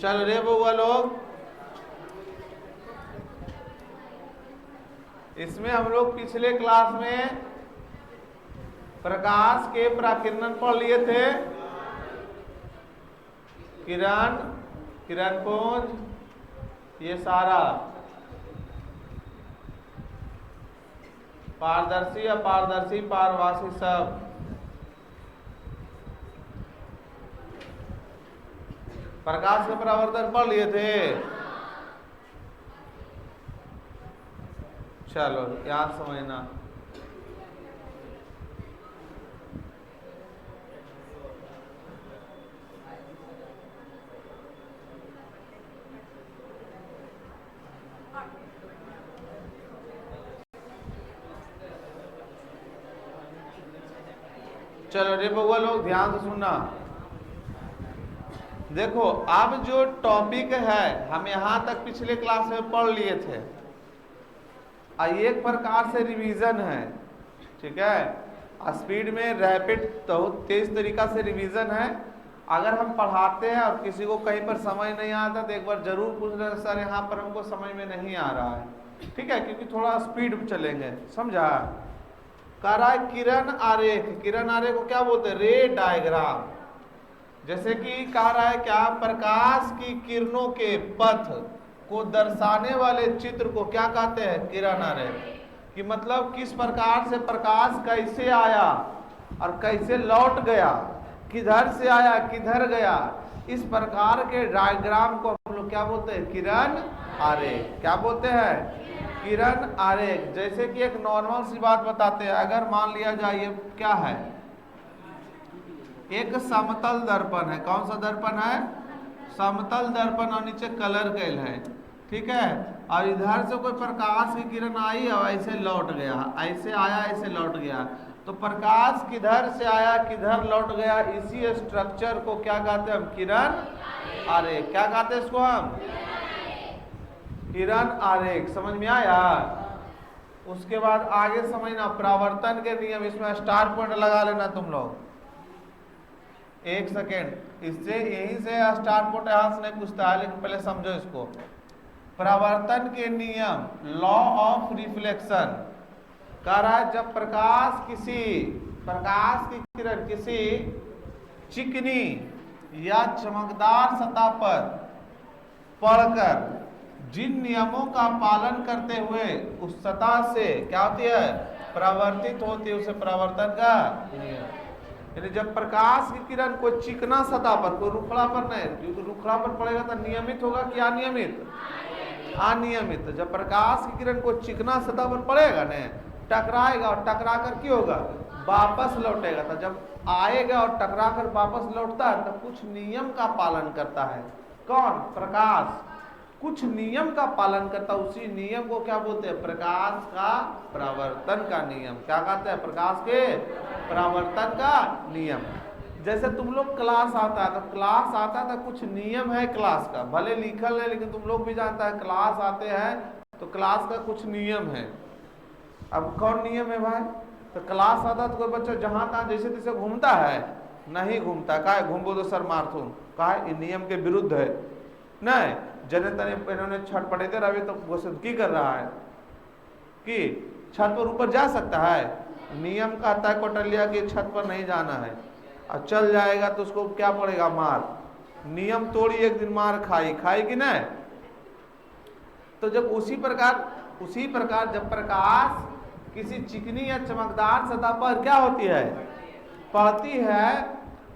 चल रे बउआ लोग, इसमें हम लोग पिछले क्लास में प्रकाश के प्राकीर्णन पढ़ लिए थे। किरण, किरण पुंज, ये सारा पारदर्शी, अपारदर्शी, पारभासी सब। प्रकाश के परावर्तन पढ़ लिए थे। चलो याद समझना। चलो रे बउआ लोग ध्यान से सुनना। देखो अब जो टॉपिक है हम यहां तक पिछले क्लास में पढ़ लिए थे, एक प्रकार से रिवीजन है, ठीक है। स्पीड में रैपिड तो तेज तरीका से रिवीजन है। अगर हम पढ़ाते हैं और किसी को कहीं पर समझ नहीं आता तो एक बार जरूर पूछ लेना, सर यहाँ पर हमको समझ में नहीं आ रहा है, ठीक है, क्योंकि थोड़ा स्पीड में चलेंगे, समझा। कह रहा है किरण आरेख। किरण आरेख को क्या बोलते हैं? रे डायग्राम। जैसे कि कह रहा है क्या, प्रकाश की किरणों के पथ को दर्शाने वाले चित्र को क्या कहते हैं? किरण आरेख। कि मतलब किस प्रकार से प्रकाश कैसे आया और कैसे लौट गया, किधर से आया किधर गया, इस प्रकार के डायग्राम को हम लोग क्या बोलते हैं? किरण आरेख। क्या बोलते हैं? किरण आरेख। जैसे कि एक नॉर्मल सी बात बताते हैं, अगर मान लिया जाए ये क्या है, एक समतल दर्पण है। कौन सा दर्पण है? समतल दर्पण, और नीचे कलर कैल है, ठीक है। और इधर से कोई प्रकाश की किरण आई और ऐसे लौट गया, ऐसे आया ऐसे लौट गया, तो प्रकाश किधर से आया किधर लौट गया, इसी स्ट्रक्चर को क्या कहते हैं हम? किरण आरेख। क्या कहते हैं इसको हम? किरण आरेख। समझ में आया? उसके बाद आगे समझना परावर्तन के नियम। इसमें स्टार पॉइंट लगा लेना तुम लोग, एक सेकेंड। इससे यहीं से स्टार पॉइंट यहां से नहीं पूछता है, लेकिन पहले समझो इसको। परावर्तन के नियम, लॉ ऑफ रिफ्लेक्शन। कह रहा है जब प्रकाश की किरण किसी चिकनी या चमकदार सतह पर पड़कर जिन नियमों का पालन करते हुए उस सतह से क्या होती है? परावर्तित होती है, उसे परावर्तन का नियम। यानी जब प्रकाश की किरण कोई चिकना सतह पर, कोई रुखड़ा पर नहीं, क्योंकि रुखड़ा पर पड़ेगा तो नियमित होगा कि अनियमित? अनियमित। जब प्रकाश की किरण कोई चिकना सतह पर पड़ेगा न, टकराएगा और टकरा कर क्या होगा? वापस लौटेगा। तो जब आएगा और टकरा कर वापस लौटता है तो कुछ नियम का पालन करता है। कौन? प्रकाश कुछ नियम का पालन करता है। उसी नियम को क्या बोलते हैं? प्रकाश का परावर्तन का नियम। क्या कहते हैं? प्रकाश के परावर्तन का नियम। जैसे तुम लोग क्लास आता है तो क्लास आता है तो कुछ नियम है क्लास का, भले लिखल है लेकिन तुम लोग भी जानता है क्लास आते हैं तो क्लास का कुछ नियम है। अब कौन नियम है भाई? तो क्लास आता है तो कोई बच्चा जहां तहां जैसे तैसे घूमता है? नहीं घूमता। का है घूमो तो सर मारथून, का है नियम के विरुद्ध है। नहीं, जने तने इन्होंने छत पड़े रवि तो घोषित की कर रहा है कि छत पर ऊपर जा सकता है? नियम कहता है कौटल्या की छत पर नहीं जाना है, और चल जाएगा तो उसको क्या पड़ेगा? मार। नियम तोड़ी एक दिन मार खाई कि नहीं? तो जब उसी प्रकार जब प्रकाश किसी चिकनी या चमकदार सतह पर क्या होती है? पड़ती है,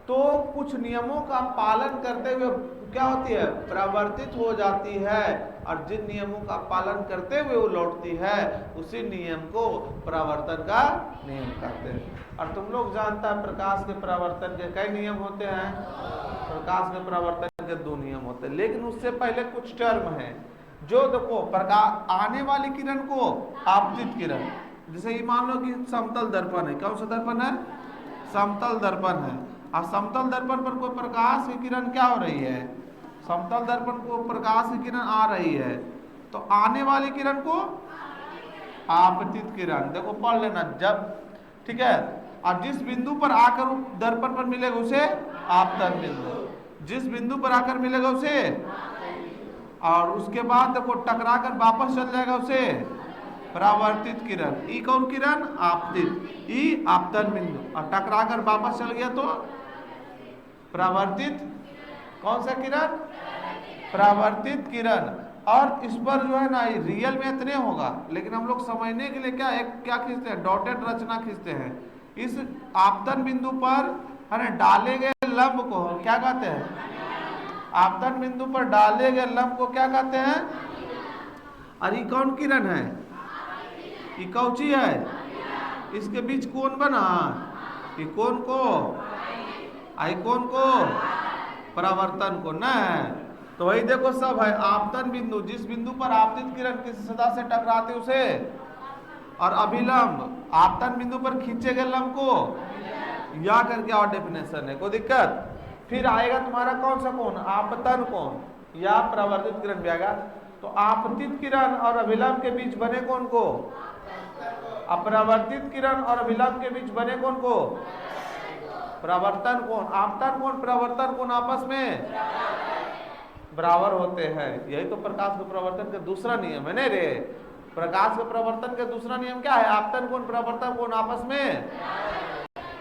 तो कुछ नियमों का पालन करते हुए क्या होती है? परावर्तित हो जाती है, और जिन नियमों का पालन करते हुए वो लौटती है उसी नियम को परावर्तन का नियम कहते हैं। और तुम लोग जानता है प्रकाश के परावर्तन के कई नियम होते हैं? प्रकाश के परावर्तन के 2 नियम होते हैं, लेकिन उससे पहले कुछ टर्म है जो देखो, प्रकाश आने वाली किरण को आपतित किरण। जैसे ये मान लो कि समतल दर्पण है। कौन सा दर्पण है? समतल दर्पण है। और समतल दर्पण पर कोई प्रकाश की किरण क्या हो रही है? समतल दर्पण को प्रकाश की किरण आ रही है, तो आने वाली किरण को आपतित किरण। देखो पढ़ लेना जब, ठीक है। और जिस बिंदु पर आकर दर्पण पर मिलेगा उसे आपतन बिंदु। जिस बिंदु पर आकर मिलेगा उसे, और उसके बाद देखो टकरा कर वापस चल जाएगा उसे परावर्तित किरण। ई कौन किरण? आपतित। ई आपतन बिंदु, और टकरा कर वापस चल गया तो परावर्तित। कौन सा किरण? परावर्तित किरण। और इस पर जो है ना रियल में इतने होगा, लेकिन हम लोग समझने के लिए क्या खींचते हैं? डॉटेड रचना खींचते हैं। इस आपतन बिंदु पर है ना डाले गए लंब को क्या कहते हैं? आपतन बिंदु पर डाले गए लंब को क्या कहते हैं? और ये कौन किरण है? ये कौची है? इसके बीच कौन बना? ये कोण को, आई कोण को, परावर्तन को न। तो वही देखो सब है। आपतन बिंदु, जिस बिंदु पर आपतित किरण किसी सतह से टकराते उसे, और अभिलंब आपतन बिंदु पर खींचे गए लंब को, या करके और डेफिनेशन है। कोई दिक्कत? फिर आएगा तुम्हारा कौन सा कोण? आपतन कोण या परावर्तित किरण भी आएगा। तो आपतित किरण और अभिलंब के बीच बने कोण को, अपरावर्तित किरण और अभिलंब के बीच बने कोण को परावर्तन कोण। आपतन कोण परावर्तन कोण आपस में बराबर होते हैं। यही तो प्रकाश के परावर्तन का दूसरा नियम है ना रे। प्रकाश के परावर्तन का दूसरा नियम क्या है? आपतन कोण परावर्तन कोण आपस में।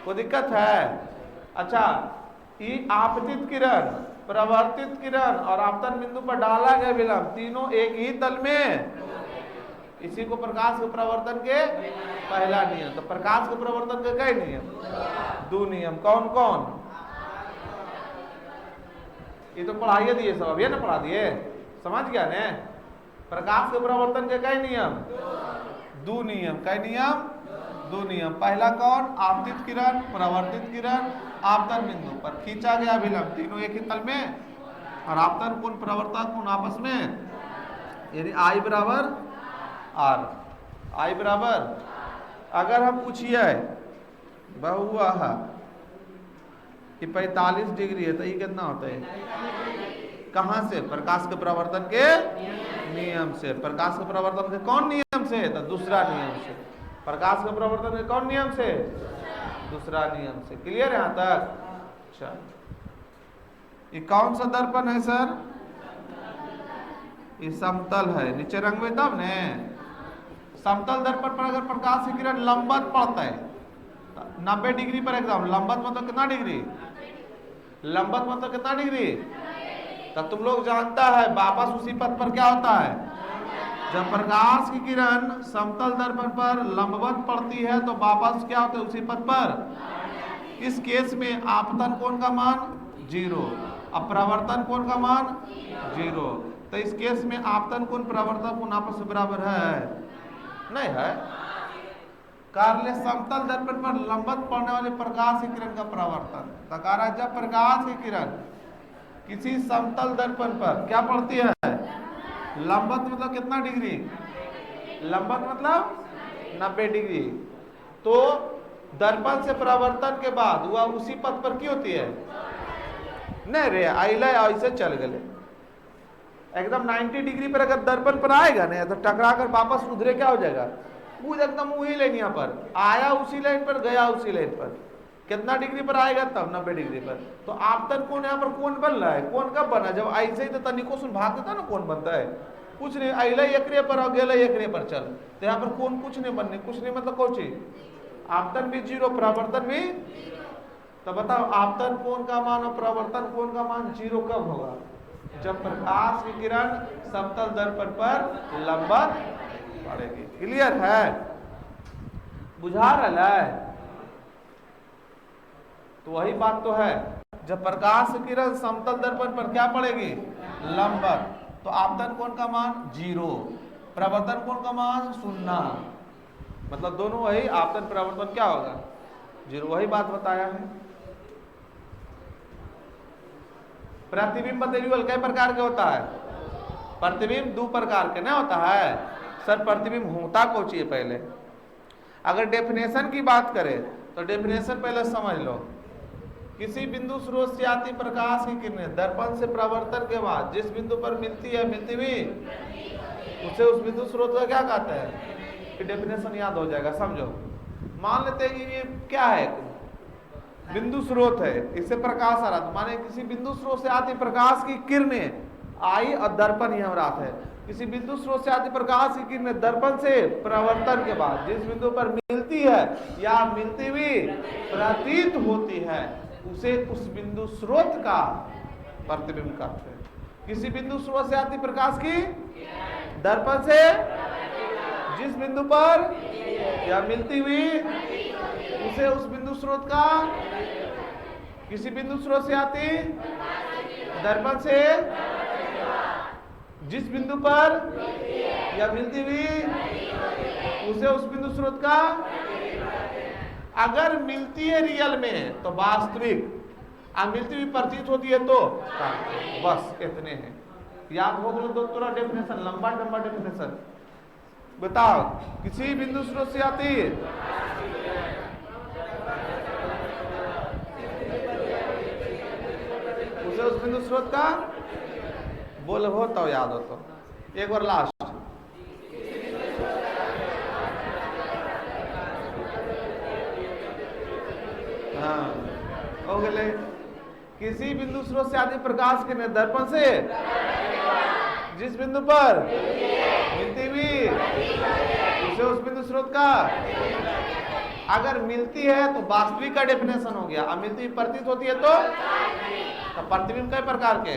कोई दिक्कत है? अच्छा, ये आपतित किरण, परावर्तित किरण और आपतन बिंदु पर डाला गया विलंब तीनों एक ही तल में, इसी को प्रकाश के परावर्तन के पहला नियम। तो प्रकाश के परावर्तन के कई नियम? दो नियम। कौन कौन? ये तो पढ़ाइए दिए सब, अभी ना पढ़ा दिए, समझ गया ने? प्रकाश के परावर्तन के कई नियम? दो नियम। कई नियम? दो नियम। पहला कौन? आपतित किरण, परावर्तित किरण आपतन बिंदु पर खींचा गया विलंब तीनों एक ही तल में, और आपतन कोण परावर्तन कोण आपस में, यानी आई बराबर आर। आई बराबर, अगर हम पूछिए बहुआ कि 45 डिग्री है तो ये कितना होता है? कहाँ से? प्रकाश के परावर्तन के नियम से। प्रकाश के परावर्तन के कौन नियम से? तो दूसरा नियम से। प्रकाश के परावर्तन के कौन नियम से? दूसरा नियम से। क्लियर है यहाँ तक? अच्छा, ये कौन सा दर्पण है सर? ये समतल है। नीचे रंग में तब ने समतल दर्पण पर अगर प्रकाश की किरण लंबवत पड़ता है 90 डिग्री पर, एकदम लंबवत मतलब कितना डिग्री? लंबवत मतलब कितना डिग्री? तो तुम लोग जानता है वापस उसी पथ पर क्या होता है? जब प्रकाश की किरण समतल दर्पण पर लंबवत पड़ती है तो वापस क्या होता है? उसी पथ पर। इस केस में आपतन कोण का मान 0, अपरावर्तन कोण का मान 0। तो इस केस में आपतन कोण परावर्तन कोण आपस में बराबर है? नहीं है। कार्य समतल दर्पण पर लंबवत पड़ने वाले प्रकाश की किरण का परावर्तन। तकारा जब प्रकाश की किरण किसी समतल दर्पण पर क्या पड़ती है? लंबवत मतलब कितना डिग्री? लंबवत मतलब 90 डिग्री। तो दर्पण से परावर्तन के बाद वह उसी पथ पर क्यों होती है? नहीं रे, आइला ऐसे चल गए एकदम 90 डिग्री पर अगर दर्पण पर आएगा ना तो टकरा कर वापस उधरे क्या हो जाएगा? वो एकदम वही लाइन यहाँ पर आया, उसी लाइन पर गया, उसी लाइन पर। कितना डिग्री पर आएगा? तब 90 डिग्री पर। तो आपतन कोण यहाँ पर कोण बन रहा है। कोण कब बना? जब ऐसे ही तो तनिको सुन भाग देता ना कोण बनता है। कुछ नहीं, अला एकरे पर और गेला एकरे पर चल, तो यहाँ पर कोण कुछ नहीं बनने। कुछ नहीं मतलब कौन चीज? आपतन भी 0, परावर्तन भी। तो बताओ आपतन कोण का मान और परावर्तन कोण का मान 0 कब होगा? जब प्रकाश की किरण समतल दर्पण पर लंबवत पड़ेगी। क्लियर है? बुझा रहा है? तो वही बात तो है, जब प्रकाश की किरण समतल दर्पण पर क्या पड़ेगी? लंबवत, तो आपतन कोण का मान 0, परावर्तन कोण का मान 0। मतलब दोनों वही, आपतन परावर्तन क्या होगा? 0। वही बात बताया है। प्रतिबिंब बतैलियो कई प्रकार के होता है? प्रतिबिंब 2 प्रकार के ना होता है सर। प्रतिबिंब होता को चाहिए पहले। अगर डेफिनेशन की बात करें तो डेफिनेशन पहले समझ लो। किसी बिंदु स्रोत से आती प्रकाश की किरणें दर्पण से परावर्तन के बाद जिस बिंदु पर मिलती है, मिलती हुई, उसे उस बिंदु स्रोत का क्या कहते हैं? कि डेफिनेशन याद हो जाएगा। समझो, मान लेते हैं कि ये क्या है? बिंदु स्रोत है, इससे प्रकाश आ रहा, तो माने किसी बिंदु स्रोत से आती प्रकाश की किरणें आई और दर्पण ही हम रात है, किसी बिंदु स्रोत से आती प्रकाश की किरणें दर्पण से परावर्तन के बाद जिस बिंदु पर मिलती है या मिलती हुई प्रतीत होती है उसे उस बिंदु स्रोत का प्रतिबिंब कहते हैं। किसी बिंदु स्रोत से आती प्रकाश की दर्पण से जिस बिंदु पर या मिलती हुई उसे उस बिंदु स्रोत का, किसी बिंदु स्रोत से आती दर्पण से जिस बिंदु पर या मिलती हुई उसे उस बिंदु स्रोत का, अगर मिलती है रियल में तो वास्तविक, अब मिलती हुई प्रतीत होती है तो बस इतने हैं। याद हो गया दो थोड़ा डेफिनेशन, लंबा लंबा डेफिनेशन बताओ। किसी बिंदु स्रोत से आती उसे उस बिंदु स्रोत का, बोल हो तो याद हो तो एक बार लास्ट। हाँ हो गए। किसी बिंदु स्रोत से आती प्रकाश के दर्पण से जिस बिंदु पर मिलती हुई उसे उस बिंदु स्रोत का, अगर मिलती है तो वास्तविक का डेफिनेशन हो गया, अब मिलती हुई प्रतीत होती है तो प्रतिबिंब कई प्रकार के,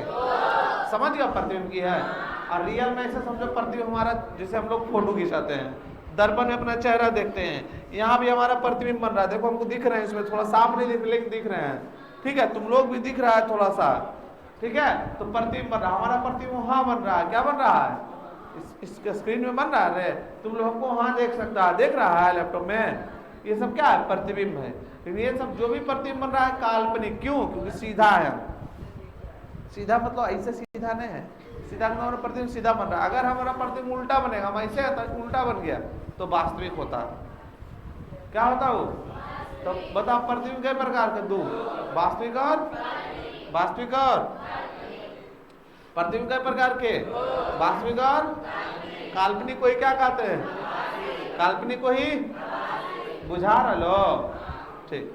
समझ गया प्रतिबिंब की है। और रियल में ऐसे समझो प्रतिबिंब हमारा, जैसे हम लोग फोटो खिंचाते हैं दर्पण में अपना चेहरा देखते हैं, यहाँ भी हमारा प्रतिबिंब बन रहा है, देखो हमको दिख रहे हैं, इसमें थोड़ा साफ नहीं दिख रहे लेकिन दिख रहे हैं, ठीक है, तुम लोग भी दिख रहा है थोड़ा सा, ठीक है, तो प्रतिबिंब बन रहा है, हमारा प्रतिबिंब वहां बन रहा है, क्या बन रहा है इसके स्क्रीन में बन रहा है, तुम लोग को वहां देख सकता है, देख रहा है लैपटॉप में, ये सब क्या है प्रतिबिंब है। लेकिन ये सब जो भी प्रतिबिंब बन रहा है काल्पनिक, क्यों, क्योंकि सीधा है, सीधा मतलब ऐसे सीधा नहीं है, सीधा मतलब हमारा प्रतिबिंब सीधा बन रहा है। अगर हमारा प्रतिबिंब उल्टा बनेगा, हम ऐसे उल्टा बन गया तो वास्तविक होता, क्या होता वो, तो बताओ प्रतिबिंब कई प्रकार के, दो वास्तविक और प्रतिबिंब कई प्रकार के, वास्तविक और काल्पनिक को ही क्या कहते हैं, काल्पनिक को ही बुझा रहा लो, ठीक।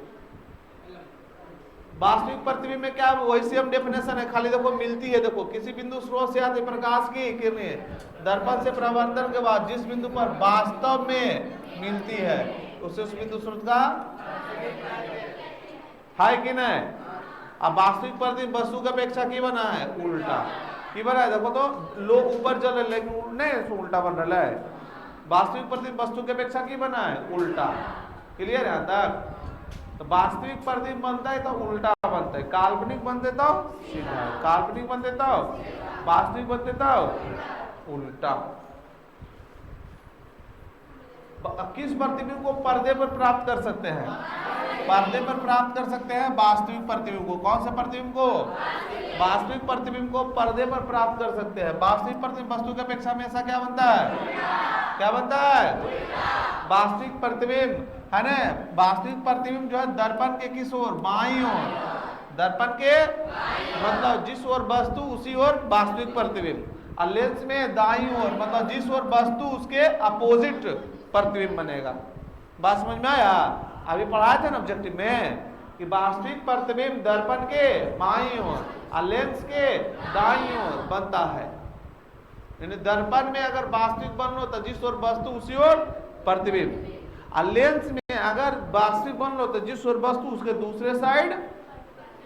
वास्तविक प्रतिबिंब में क्या, वही सेम डेफिनेशन है, खाली देखो मिलती है, देखो किसी बिंदु स्रोत से आती प्रकाश की किरणें दर्पण से परावर्तन के बाद जिस बिंदु पर वास्तव में मिलती है उसे उस बिंदु स्रोत का है कि नहीं। अब वास्तविक प्रतिबिंब वस्तु की अपेक्षा की बना है उल्टा, की बना है, देखो तो लोग ऊपर चल रहे लेकिन नहीं उल्टा बन रहा है, वास्तविक प्रतिबिंब वस्तु की अपेक्षा की बना है उल्टा, क्लियर है यहाँ तक। तो वास्तविक प्रतिबिंब बनता है तो उल्टा बनता है, काल्पनिक बनते तो सीधा, काल्पनिक बनते तो वास्तविक बनते तो उल्टा। किस प्रतिबिंब को पर्दे पर प्राप्त कर सकते हैं, पर्दे पर प्राप्त कर सकते हैं वास्तविक प्रतिबिंब को, कौन से प्रतिबिंब को, वास्तविक प्रतिबिंब को पर्दे पर प्राप्त कर सकते हैं। वास्तविक प्रतिबिंब वस्तु की अपेक्षा हमेशा क्या बनता है, क्या बनता है, वास्तविक प्रतिबिंब है ना। वास्तविक प्रतिबिंब जो है दर्पण के किस ओर, बाईं ओर, दर्पण के मतलब जिस ओर वस्तु उसी ओर वास्तविक प्रतिबिंब, और लेंस में दाईं ओर मतलब जिस ओर वस्तु उसके अपोजिट प्रतिबिंब बनेगा। बात समझ में आया, अभी पढ़ाए थे ना ऑब्जेक्टिव में कि वास्तविक प्रतिबिंब दर्पण के बाईं ओर और लेंस के दाईं ओर बनता है, यानी दर्पण में अगर वास्तविक बन लो तो जिस ओर वस्तु उसी ओर प्रतिबिंब, और लेंस में अगर वास्तविक बन लो तो जिस ओर वस्तु उसके दूसरे साइड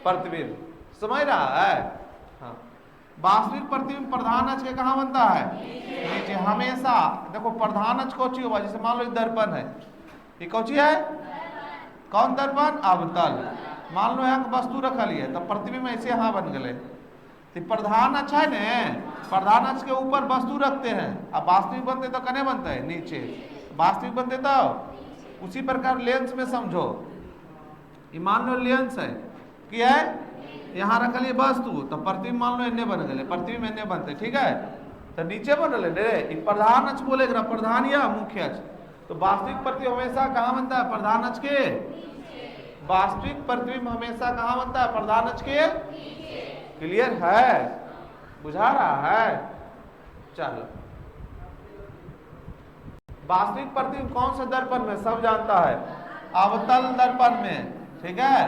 प्रतिबिंब। समझ रहा है, हाँ। वास्तविक प्रतिबिंब प्रधान अक्ष के कहाँ बनता है, नीचे हमेशा। देखो प्रधान अक्ष कौन सी होगा, जैसे मान लो दर्पण है, ये कौन सी है, कौन दर्पण, अवतल। मान लो यहाँ वस्तु रखा लिया तो प्रतिबिंब ऐसे यहाँ बन गए, तो प्रधान अक्ष है न, प्रधान अक्ष के ऊपर वस्तु रखते हैं, अब वास्तविक बनते तो कने बनता है नीचे, वास्तविक बनते तो उसी प्रकार लेंस में समझो, ये मान लो लेंस है कि है यहाँ रख लिए वस्तु तो प्रतिबिंब मान लो इन्ने बन गए, प्रतिबिंब इन्ने बनते, ठीक है, तो नीचे बन रहे प्रधान अक्ष बोलेगा, प्रधान या मुख्य अक्ष। तो वास्तविक प्रतिबिंब हमेशा कहाँ बनता है, प्रधान अक्ष के, वास्तविक प्रतिबिंब हमेशा कहाँ बनता है, प्रधान अक्ष के। क्लियर है, बुझा रहा है, चलो। वास्तविक प्रतिबिंब कौन से दर्पण में, सब जानता है, अवतल दर्पण में, ठीक है,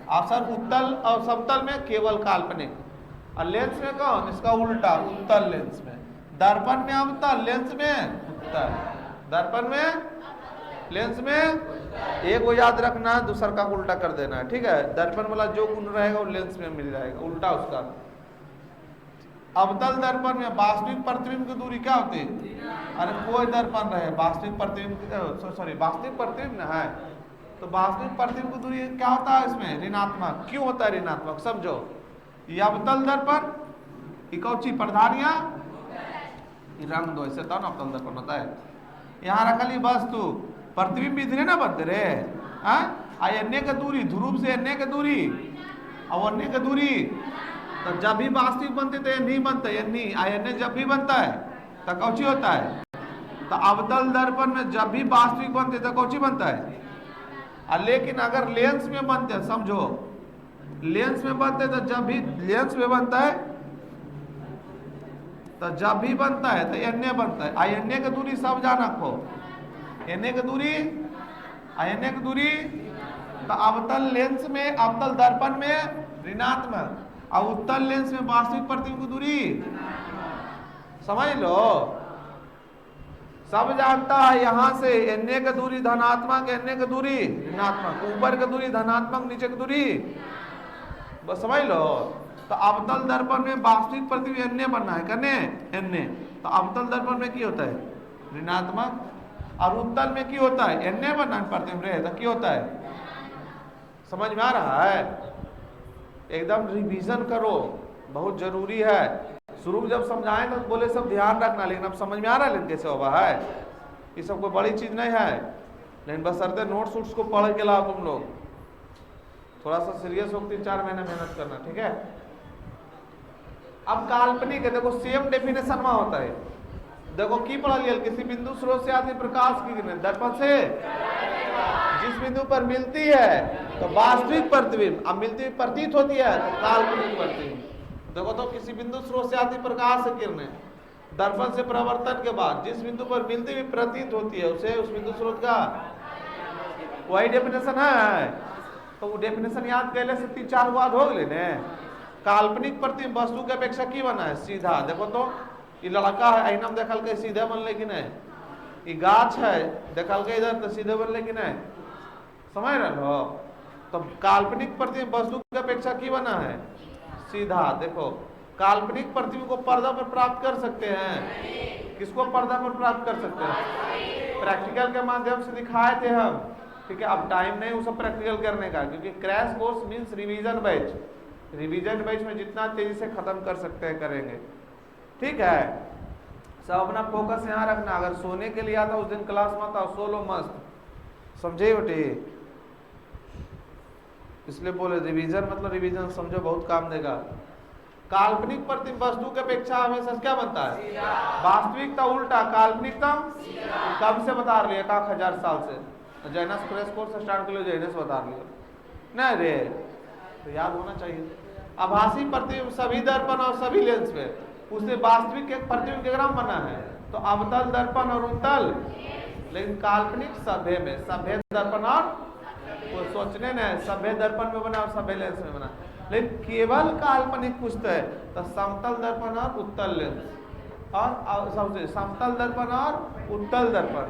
ऑप्शन उत्तल और समतल में केवल काल्पनिक, और लेंस में कौन, इसका उल्टा, उत्तल लेंस में। दर्पण में अवतल, लेंस में उत्तल। दर्पण में, लेंस में एक को याद रखना है, दूसरा का उल्टा कर देना है, ठीक है। दर्पण वाला जो गुण रहेगा वो लेंस में मिल जाएगा, उल्टा उसका। अवतल दर्पण में वास्तविक प्रतिबिंब की दूरी क्या होती है, अरे कोई दर्पण रहे वास्तविक प्रतिबिंब, सॉरी वास्तविक प्रतिबिंब न है, तो वास्तविक प्रतिबिंब की दूरी क्या होता है इसमें, ऋणात्मक। क्यों होता है ऋणात्मक, समझो। ये अवतल दर्पण, इकौची प्रधानिया, रंग दो ऐसे तो ना अवतल दर्पण होता है। यहाँ रखली वस्तु प्रतिबिंब इधरे ना बनते रे, अन्य का दूरी, ध्रुव से अन्य का दूरी और अन्य का दूरी, तो जब भी वास्तविक बनते तो ये नहीं बनता, ये नहीं अन्य जब भी बनता है तो कौची होता है, तो अवतल दर्पण में जब भी वास्तविक बनते तो कौची बनता है। लेकिन अगर लेंस में बनते, समझो लेंस में बनते तो जब भी लेंस में बनता है तो जब भी बनता है तो अन्य बनता है। अन्य की दूरी सब जान रखो, अन्य की दूरी, अन्य की दूरी, तो अवतल लेंस में, अवतल दर्पण में ऋणात्मक और उत्तल लेंस में वास्तविक प्रतिबिंब की दूरी, समझ लो। सब जानता है यहां से अन्य की दूरी धनात्मक, अन्य की दूरी ऋणात्मक, ऊपर की दूरी धनात्मक, नीचे की दूरी, बस समझ लो। तो अवतल दर्पण में वास्तविक प्रतिबिंब अन्य बनना है, कने अन्य, तो अवतल दर्पण में क्या होता है ऋणात्मक, और उत्तल में क्या होता है अन्य बनना है प्रतिबिंब रहे, तो क्या होता है, समझ में आ रहा है। एकदम रिवीजन करो, बहुत जरूरी है। शुरू में जब समझाएं तो बोले सब ध्यान रखना, लेकिन अब समझ में आ रहा है लेकिन कैसे होगा है, ये सब कोई बड़ी चीज नहीं है। लेकिन बशर्ते नोट्स वोट्स को पढ़ के लाओ तुम लोग, थोड़ा सा सीरियस हो 3-4 महीने मेहनत करना, ठीक है। अब काल्पनिक है, देखो सेम डेफिनेशन में होता है। देखो की पढ़ा लिया, किसी बिंदु स्रोत से आती प्रकाश की किरण दर्पण से जिस बिंदु पर मिलती है तो वास्तविक प्रतिबिंब, अब मिलती हुई प्रतीत होती है तो काल्पनिक प्रतिबिंब। देखो तो किसी बिंदु स्रोत से आती प्रकाश की किरणें दर्पण से परावर्तन के बाद जिस बिंदु पर मिलती हुई प्रतीत होती है उसे उस बिंदु स्रोत का, वही डेफिनेशन है। तो वो डेफिनेशन याद करने से 3-4 बात हो गए। काल्पनिक प्रतिबिंब वस्तु के अपेक्षा की बना है सीधा। देखो तो ये लड़का है, ऐना में देखल के सीधे बनले कि नहीं, ये गाछ है देखल के इधर तो सीधे बनले कि नहीं, समझ रहे हो। तो काल्पनिक प्रतिबिंब वस्तु की अपेक्षा की बना है सीधा। देखो काल्पनिक प्रतिबिंब को पर्दा पर प्राप्त कर सकते हैं, किसको पर्दा पर प्राप्त कर सकते हैं, प्रैक्टिकल के माध्यम से दिखाए थे हम, ठीक है। अब टाइम नहीं वो सब प्रैक्टिकल करने का, क्योंकि crash course means revision batch, revision batch में जितना तेजी से खत्म कर सकते हैं करेंगे, ठीक है। सब अपना फोकस यहाँ रखना। अगर सोने के लिए आता उस दिन क्लास मत आओ, सो लो मस्त, समझे बेटे। इसलिए बोले रिवीजन मतलब रिवीजन समझो, बहुत काम देगा। काल्पनिक प्रतिबिंब वस्तु की अपेक्षा हमेशा क्या बनता है, वास्तविकता उल्टा, काल्पनिकता कब से बता रही है, 1000 साल से। जैनस क्रैश कोर्स स्टार्ट कर लो, जैनस बता लियो नहीं रे, तो याद होना चाहिए। आभासी प्रतिबिंब सभी दर्पण और सभी लेंस में, उससे वास्तविक एक प्रतिबिंब डायग्राम बना है, तो अवतल दर्पण और उत्तल, लेकिन काल्पनिक सभ्य में, सभ्य दर्पण और वो सोचने न सभ्य दर्पण में बना और सभ्य लेंस में बना, लेकिन केवल काल्पनिक पूछते है तो समतल दर्पण और उत्तल लेंस, और समतल दर्पण और उत्तल दर्पण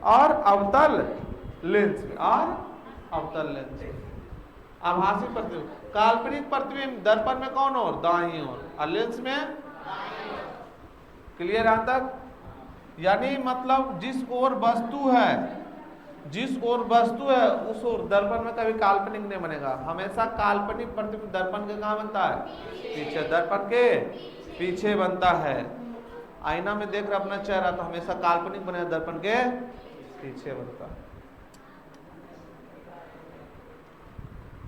और अवतल लेंस में, और अवतल लेंस में। आभासी प्रतिबिंब, काल्पनिक प्रतिबिंब दर्पण में कौन और दाईं ओर, और लेंस में, क्लियर यहां तक। यानी मतलब जिस ओर वस्तु है, जिस ओर वस्तु है उस ओर दर्पण में कभी काल्पनिक नहीं बनेगा, हमेशा काल्पनिक प्रतिबिंब दर्पण के कहाँ बनता है, पीछे, दर्पण के पीछे बनता है। आईना में देख रहे अपना चेहरा तो हमेशा काल्पनिक बनेगा, दर्पण के पीछे बनता है।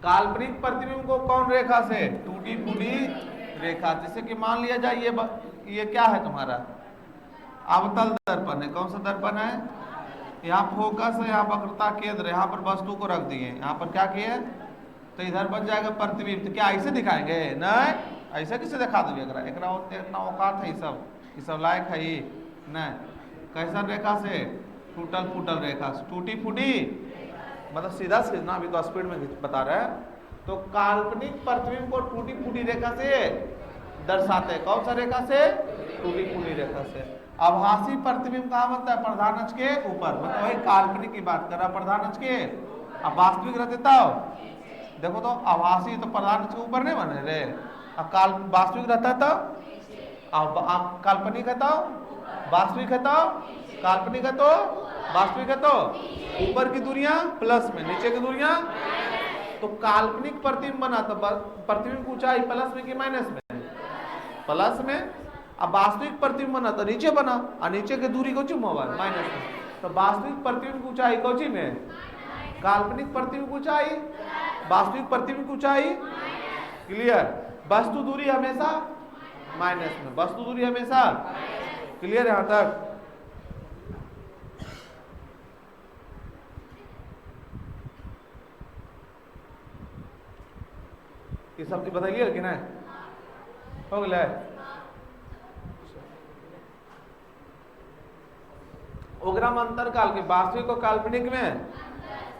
काल्पनिक प्रतिबिंब को कौन रेखा से, टूटी फूटी रेखा, जैसे कि मान लिया जाए ये क्या है तुम्हारा अवतल दर्पण है, कौन सा दर्पण है, यहाँ फोकस है, यहाँ वक्रता केंद्र, यहाँ पर वस्तु को रख दिए, यहाँ पर क्या किए तो इधर बन जाएगा प्रतिबिंब। तो क्या ऐसे दिखाएंगे, नहीं ऐसे किसे दिखा दोगे, इतना औकात है, ये सब लायक है ये नहीं। कैसा रेखा से, टूटल फूटल रेखा, टूटी फूटी मतलब सीधा सीधा, अभी तो स्पीड में बता रहे हैं, तो काल्पनिक प्रतिबिंब को टूटी फूटी रेखा से दर्शाते हैं। कौन सा रेखा से? टूटी फूटी रेखा से। आभासी प्रतिबिंब कहाँ बनता है? प्रधान अक्ष के ऊपर, मतलब वही काल्पनिक की बात कर रहा, प्रधान अक्ष के। अब वास्तविक रहते तब देखो तो आभासी तो प्रधान अक्ष के ऊपर नहीं बने रे, अब वास्तविक रहता तो अब काल्पनिक है तो वास्तविक है तो काल्पनिक है तो वास्तविक है तो ऊपर की दूरियां प्लस में, नीचे की दूरियां, तो काल्पनिक प्रतिबिंब बना तो प्रतिबिंब की ऊंचाई प्लस में कि माइनस में? प्लस में। अब वास्तविक प्रतिबिंब बना तो नीचे बना और नीचे की दूरी को चुम होगा माइनस में, तो वास्तविक प्रतिबिंब की ऊंचाई कौची में? काल्पनिक प्रतिबिंब की ऊंचाई, वास्तविक प्रतिबिंब की ऊंचाई। क्लियर? वस्तु दूरी हमेशा माइनस में, वस्तु दूरी हमेशा। क्लियर यहां तक? ये सब बताइए कि नहीं? हो गया? ओग्राम अंतर काल के वास्तविक और काल्पनिक में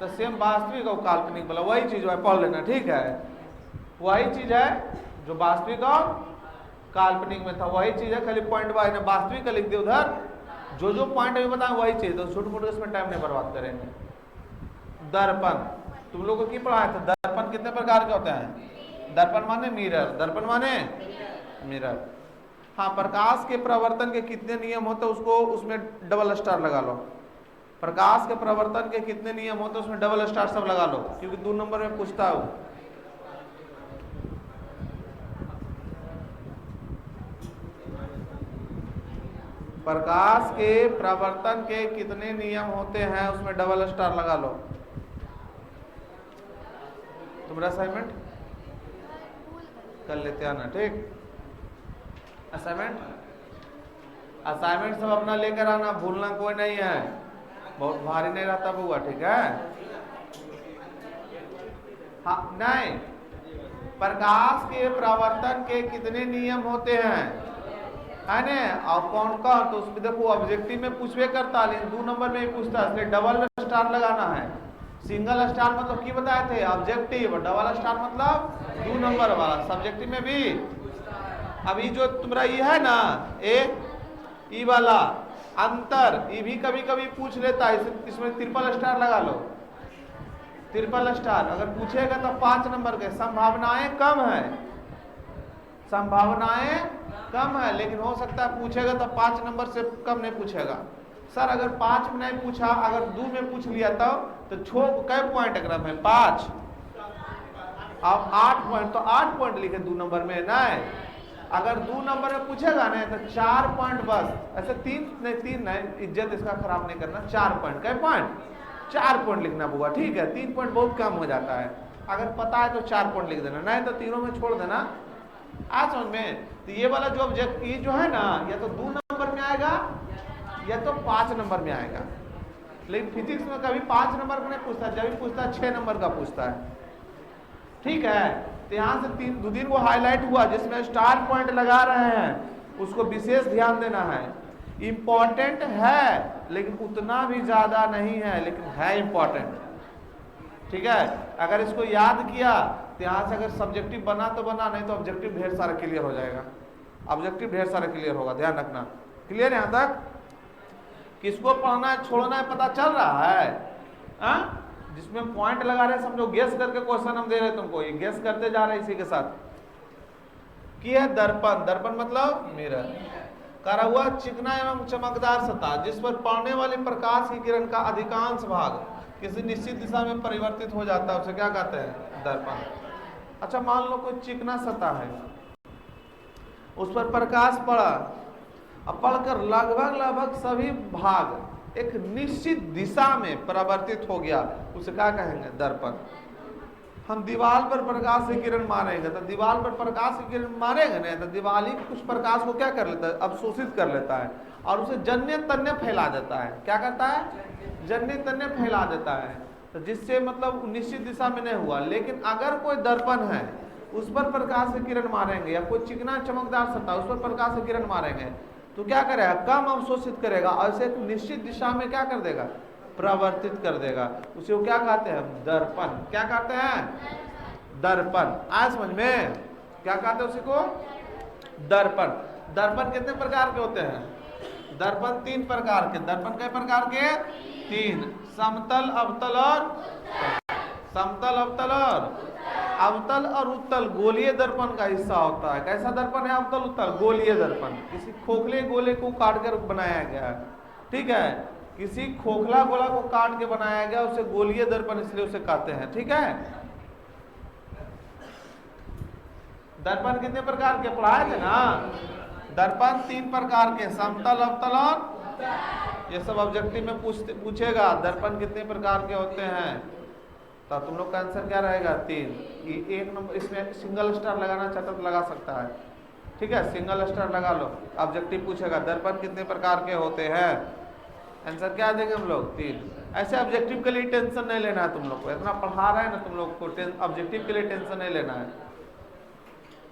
तो सेम वास्तविक और काल्पनिक बोला वही चीज है, पढ़ लेना, ठीक है? वही चीज है जो वास्तविक और काल्पनिक में था, वही चीज है, खाली पॉइंट वाइज ने वास्तविक का लिख दिया उधर, जो पॉइंट अभी बताएं वही चीज, तो छोटे मोटे इसमें टाइम नहीं बर्बाद करेंगे। दर्पण तुम लोगों को की पढ़ाया था? दर्पण कितने प्रकार के होते हैं? दर्पण माने मिरर, दर्पण माने मिरर। हाँ, प्रकाश के प्रवर्तन के कितने नियम होते हैं उसको उसमें डबल स्टार लगा लो। प्रकाश के प्रवर्तन के कितने नियम होते हैं उसमें डबल स्टार सब लगा लो, क्योंकि 2 नंबर में पूछता हूं। प्रकाश के प्रवर्तन के कितने नियम होते हैं उसमें डबल स्टार लगा लो। तुम्हारा असाइनमेंट कर लेते हैं ना, ठीक? असाइनमेंट सब अपना लेकर आना, भूलना कोई नहीं है, बहुत भारी नहीं रहता बुआ, ठीक है? हाँ, नहीं, प्रकाश के प्रवर्तन के कितने नियम होते हैं, है ना? और कौन कौन, तो उसमें देखो ऑब्जेक्टिव में पूछवे करता, लेकिन 2 नंबर में ही पूछता है, इसलिए डबल स्टार लगाना है। सिंगल स्टार मतलब की बताए थे ऑब्जेक्टिव, डबल स्टार मतलब 2 नंबर वाला सब्जेक्टिव में भी। अभी जो तुम्हारा ये है ना ई वाला अंतर, ये भी कभी कभी पूछ लेता है, इसमें ट्रिपल स्टार लगा लो, ट्रिपल स्टार। अगर पूछेगा तो 5 नंबर के, संभावनाएं कम है, संभावनाएं कम है, लेकिन हो सकता है पूछेगा तो 5 नंबर से कम नहीं पूछेगा। सर अगर 5 में नहीं पूछा, अगर 2 में पूछ लिया तो छो कै पॉइंट अगर है 5, अब 8 पॉइंट, तो 8 पॉइंट लिखे 2 नंबर में, नहीं अगर 2 नंबर में पूछेगा नहीं तो 4 पॉइंट बस, ऐसे 3 नहीं, इज्जत इसका खराब नहीं करना, 4 पॉइंट, कै पॉइंट? 4 पॉइंट लिखना होगा, ठीक है? 3 पॉइंट बहुत कम हो जाता है, अगर पता है तो 4 पॉइंट लिख देना, नहीं तो तीनों में छोड़ देना। आज समझ में? तो ये वाला जो ऑब्जेक्ट ये जो है ना, या तो 2 नंबर में आएगा या तो 5 नंबर में आएगा, लेकिन फिजिक्स में कभी 5 नंबर का नहीं पूछता, जब भी पूछता है 6 नंबर का पूछता है, ठीक है? तो यहाँ से 2 दिन को हाईलाइट हुआ जिसमें स्टार पॉइंट लगा रहे हैं, उसको विशेष ध्यान देना है। इंपॉर्टेंट है लेकिन उतना भी ज्यादा नहीं है, लेकिन है इंपॉर्टेंट, ठीक है? अगर इसको याद किया तो यहाँ से अगर सब्जेक्टिव बना तो बना, नहीं तो ऑब्जेक्टिव ढेर सारा क्लियर हो जाएगा, ऑब्जेक्टिव ढेर सारा क्लियर होगा, ध्यान रखना। क्लियर यहाँ तक? किसको पढ़ना है छोड़ना है पता चल रहा है? जिसमें पॉइंट लगा रहे समझो, गेस करके क्वेश्चन हम दे रहे तुमको, ये गेस करते जा रहे इसी के साथ। की है दर्पण, दर्पण मतलब मिरर, करा हुआ चिकना एवं चमकदार सतह जिस पर पड़ने वाले प्रकाश की किरण का अधिकांश भाग किसी निश्चित दिशा में परिवर्तित हो जाता है, उसे क्या कहते हैं? दर्पण। अच्छा, मान लो कोई चिकना सतह है, उस पर प्रकाश पड़ा, अब पढ़कर लगभग सभी भाग एक निश्चित दिशा में परिवर्तित हो गया, उसे क्या कहेंगे? दर्पण। हम दीवार पर प्रकाश की किरण मारेंगे तो दीवार पर प्रकाश की किरण मारेंगे नहीं तो दीवार ही कुछ प्रकाश को क्या कर लेता है? अवशोषित कर लेता है और उसे जन्य तन्य फैला देता है। क्या करता है? जन्य तन्य फैला देता है, तो जिससे मतलब निश्चित दिशा में नहीं हुआ। लेकिन अगर कोई दर्पण है उस पर प्रकाश की किरण मारेंगे, या कोई चिकना चमकदार सतह उस पर प्रकाश की किरण मारेंगे तो क्या करेगा? कम अवशोषित करेगा और इसे निश्चित दिशा में क्या कर देगा? प्रवर्तित कर देगा। उसे वो क्या कहते हैं? दर्पण। क्या कहते हैं? दर्पण। आया समझ में? क्या कहते हैं उसी को? दर्पण। दर्पण कितने प्रकार के होते हैं? दर्पण 3 प्रकार के। दर्पण कई प्रकार के? 3। समतल, अवतल और समतल, अवतल और अवतल और उत्तल गोलीय दर्पण का हिस्सा होता है। कैसा दर्पण है अवतल उत्तल? गोलीय दर्पण। किसी खोखले गोले को काट कर बनाया गया है, ठीक है, किसी खोखला गोला को काट के बनाया गया, उसे गोलीय दर्पण इसलिए उसे कहते हैं, ठीक है। दर्पण कितने प्रकार के पढ़ाए थे ना? दर्पण 3 प्रकार के, समतल, अवतल और ये सब ऑब्जेक्टिव में पूछेगा दर्पण कितने प्रकार के होते हैं, तो तुम लोग का आंसर क्या रहेगा? 3। 1 नंबर इसमें सिंगल स्टार लगाना चाहता तो लगा सकता है, ठीक है, सिंगल स्टार लगा लो। ऑब्जेक्टिव पूछेगा दर्पण कितने प्रकार के होते हैं, आंसर क्या देंगे हम लोग? 3। ऐसे ऑब्जेक्टिव के लिए टेंशन नहीं लेना है तुम लोग को, इतना पढ़ा रहे हैं ना तुम लोग को, ऑब्जेक्टिव के लिए टेंशन नहीं लेना है,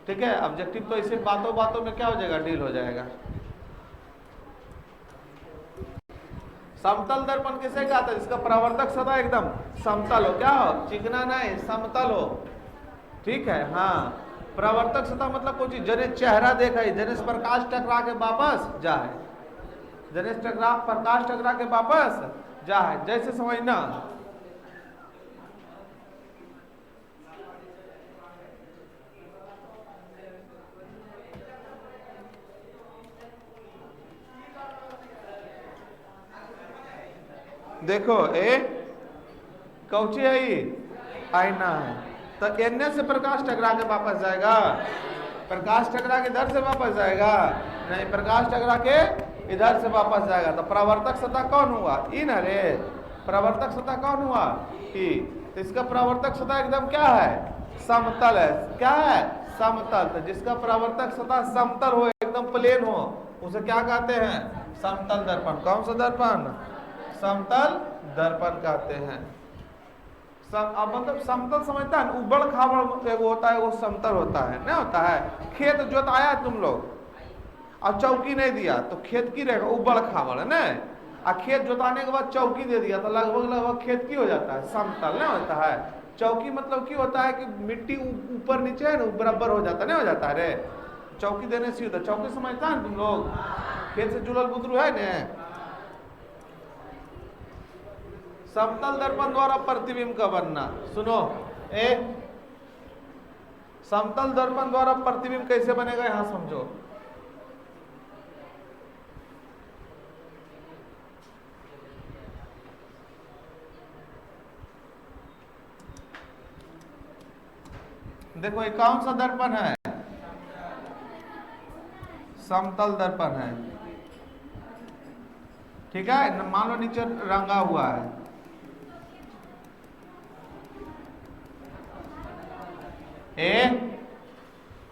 ठीक है। ऑब्जेक्टिव तो इसे बातों बातों में क्या हो जाएगा? डील हो जाएगा। समतल दर्पण किसे कहते हैं? जिसका परावर्तक सतह एकदम समतल हो, क्या हो? चिकना नहीं, समतल हो, ठीक है। हाँ, परावर्तक सतह मतलब कोई चीज जने चेहरा देखा ही, जने प्रकाश टकरा के वापस जाए, जने प्रकाश टकरा के वापस जाए, जैसे समझना। देखो ए कौची है ये? आईना है, तो एने से प्रकाश टकरा के वापस जाएगा, प्रकाश टकरा के इधर से वापस जाएगा नहीं, प्रकाश टकरा के इधर से वापस जाएगा। तो परावर्तक सतह कौन हुआ? ई ना रे, परावर्तक सतह कौन हुआ? ई। तो इसका परावर्तक सतह एकदम क्या है? समतल है। क्या है? समतल। तो जिसका परावर्तक सतह समतल हो, एकदम प्लेन हो, उसे क्या कहते हैं? समतल दर्पण। कौन सा दर्पण? समतल दर्पण कहते हैं। अब मतलब समतल समझता है, उबड़ खाबड़ एगो होता है, वो समतल होता है, नहीं होता है। खेत जोताया तुम लोग और चौकी नहीं दिया तो खेत की रहेगा? उबड़ खाबड़ है ना। और खेत जोताने के बाद चौकी दे दिया तो लगभग लगभग खेत की हो जाता है, समतल नहीं होता है। चौकी मतलब क्या होता है कि मिट्टी ऊपर नीचे है ना, बराबर हो जाता, नहीं हो जाता है रे। चौकी देने से होता, चौकी समझता है तुम लोग? खेत से जुड़ल बुदरू है ना। समतल दर्पण द्वारा प्रतिबिंब का बनना, सुनो ए, समतल दर्पण द्वारा प्रतिबिंब कैसे बनेगा यहां समझो। देखो ये कौन सा दर्पण है? समतल दर्पण है, ठीक है। मान लो नीचे रंगा हुआ है,